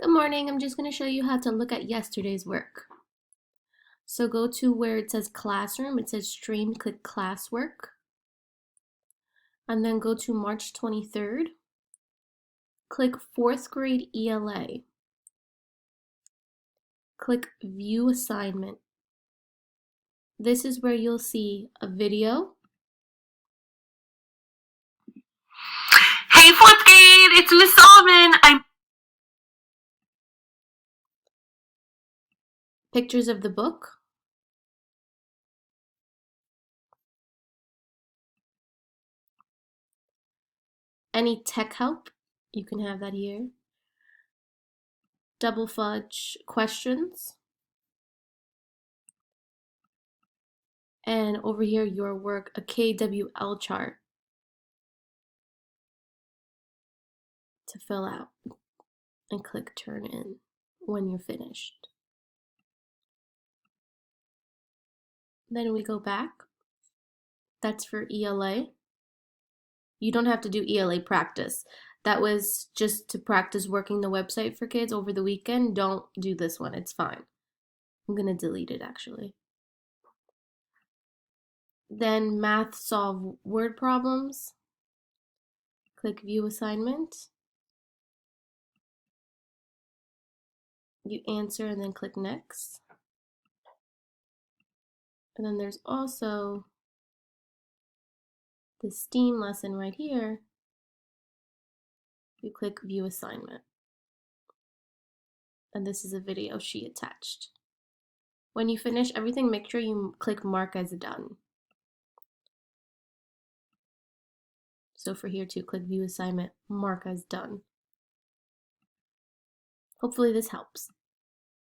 Good morning. I'm just going to show you how to look at yesterday's work. So go to where it says classroom, it says stream, click classwork, and then go to March 23rd. Click 4th grade ELA. Click view assignment. This is where you'll see a video. Hey, 4th grade, it's Miss Solomon. Pictures of the book. Any tech help, you can have that here. Double fudge questions. And over here, your work, a KWL chart to fill out, and click turn in when you're finished. Then we go back. That's for ELA. You don't have to do ELA practice. That was just to practice working the website for kids over the weekend. Don't do this one, it's fine. I'm gonna delete it actually. Then math solve word problems. Click view assignment. You answer and then click next. And then there's also the STEAM lesson right here. You click view assignment. And this is a video she attached. When you finish everything, make sure you click mark as done. So for here too, click view assignment, mark as done. Hopefully this helps.